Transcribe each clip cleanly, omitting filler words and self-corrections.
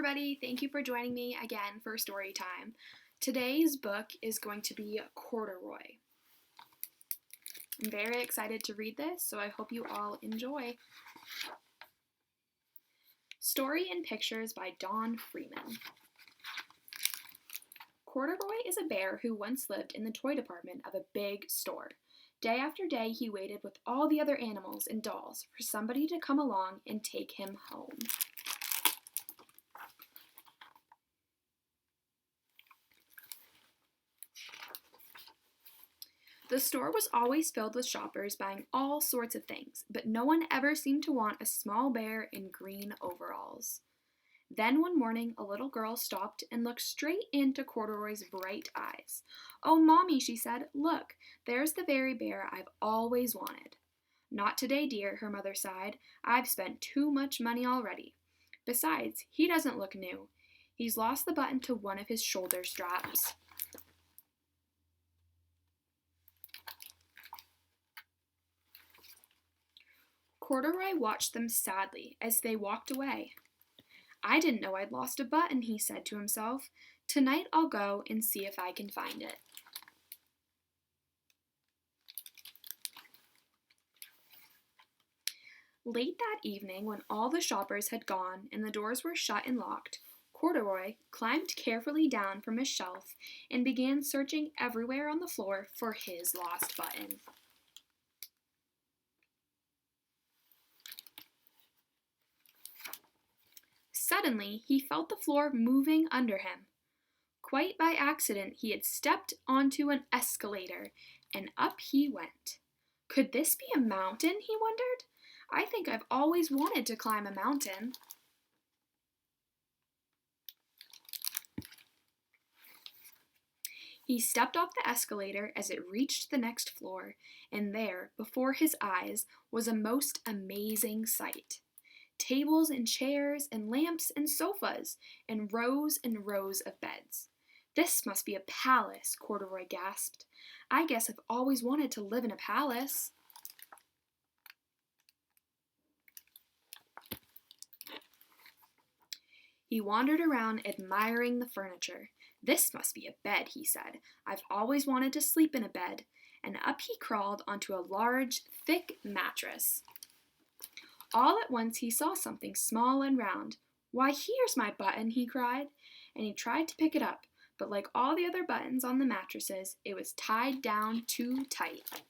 everybody. Thank you for joining me again for story time. Today's book is going to be Corduroy. I'm very excited to read this, so I hope you all enjoy. Story and pictures by Don Freeman. Corduroy is a bear who once lived in the toy department of a big store. Day after day, he waited with all the other animals and dolls for somebody to come along and take him home. The store was always filled with shoppers buying all sorts of things, but no one ever seemed to want a small bear in green overalls. Then one morning, a little girl stopped and looked straight into Corduroy's bright eyes. "Oh, Mommy," she said, "look, there's the very bear I've always wanted." "Not today, dear," her mother sighed. "I've spent too much money already. Besides, he doesn't look new. He's lost the button to one of his shoulder straps." Corduroy watched them sadly as they walked away. "I didn't know I'd lost a button," he said to himself. "Tonight I'll go and see if I can find it." Late that evening, when all the shoppers had gone and the doors were shut and locked, Corduroy climbed carefully down from his shelf and began searching everywhere on the floor for his lost button. Suddenly, he felt the floor moving under him. Quite by accident, he had stepped onto an escalator, and up he went. Could this be a mountain, he wondered? I think I've always wanted to climb a mountain. He stepped off the escalator as it reached the next floor, and there, before his eyes, was a most amazing sight. Tables and chairs and lamps and sofas and rows of beds. "This must be a palace," Corduroy gasped. "I guess I've always wanted to live in a palace." He wandered around admiring the furniture. "This must be a bed," he said. "I've always wanted to sleep in a bed." And up he crawled onto a large, thick mattress. All at once he saw something small and round. "Why, here's my button," he cried, and he tried to pick it up, but like all the other buttons on the mattresses, it was tied down too tight.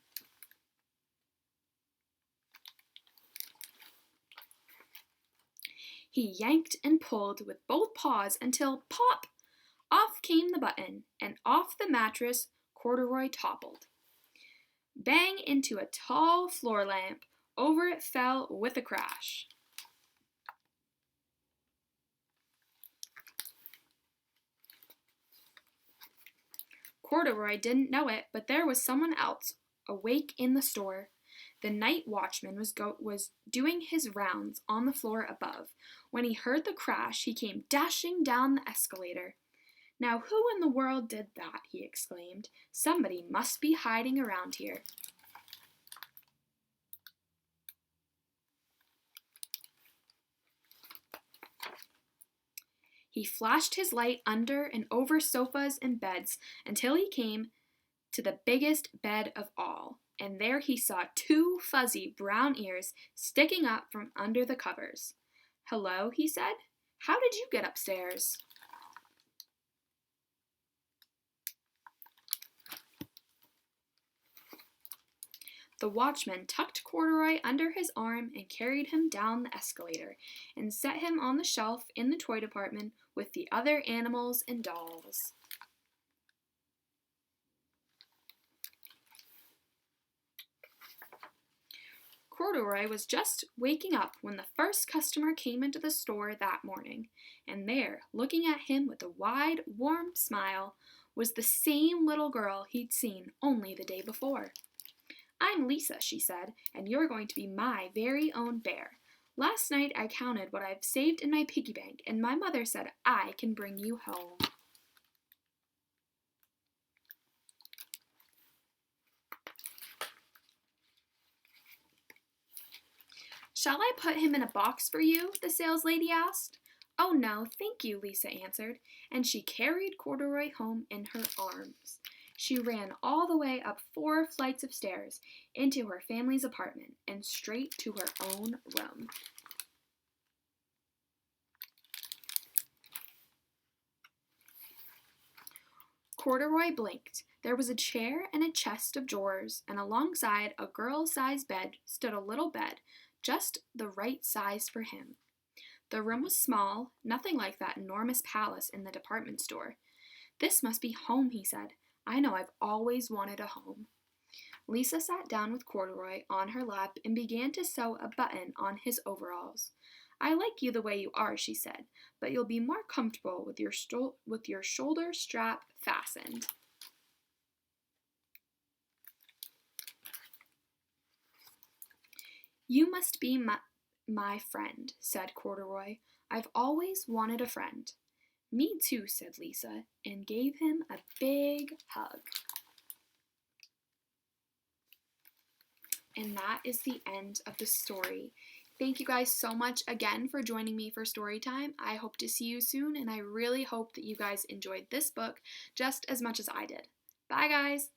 He yanked and pulled with both paws until, pop! Off came the button, and off the mattress Corduroy toppled. Bang into a tall floor lamp. Over it fell with a crash. Corduroy didn't know it, but there was someone else awake in the store. The night watchman was doing his rounds on the floor above. When he heard the crash, he came dashing down the escalator. "Now who in the world did that?" he exclaimed. "Somebody must be hiding around here." He flashed his light under and over sofas and beds until he came to the biggest bed of all, and there he saw two fuzzy brown ears sticking up from under the covers. "Hello," he said. "How did you get upstairs?" The watchman tucked Corduroy under his arm and carried him down the escalator and set him on the shelf in the toy department with the other animals and dolls. Corduroy was just waking up when the first customer came into the store that morning, and there, looking at him with a wide, warm smile, was the same little girl he'd seen only the day before. "I'm Lisa," she said, "and you're going to be my very own bear. Last night I counted what I've saved in my piggy bank, and my mother said I can bring you home." "Shall I put him in a box for you?" the saleslady asked. Oh no, thank you, Lisa answered, and she carried Corduroy home in her arms. She ran all the way up 4 flights of stairs into her family's apartment and straight to her own room. Corduroy blinked. There was a chair and a chest of drawers, and alongside a girl-sized bed stood a little bed, just the right size for him. The room was small, nothing like that enormous palace in the department store. This must be home, he said. I know I've always wanted a home. Lisa sat down with Corduroy on her lap and began to sew a button on his overalls. I like you the way you are, she said, but you'll be more comfortable with your shoulder strap fastened. You must be my friend, said Corduroy. I've always wanted a friend. Me too, said Lisa, and gave him a big hug. And that is the end of the story. Thank you guys so much again for joining me for story time. I hope to see you soon, and I really hope that you guys enjoyed this book just as much as I did. Bye, guys!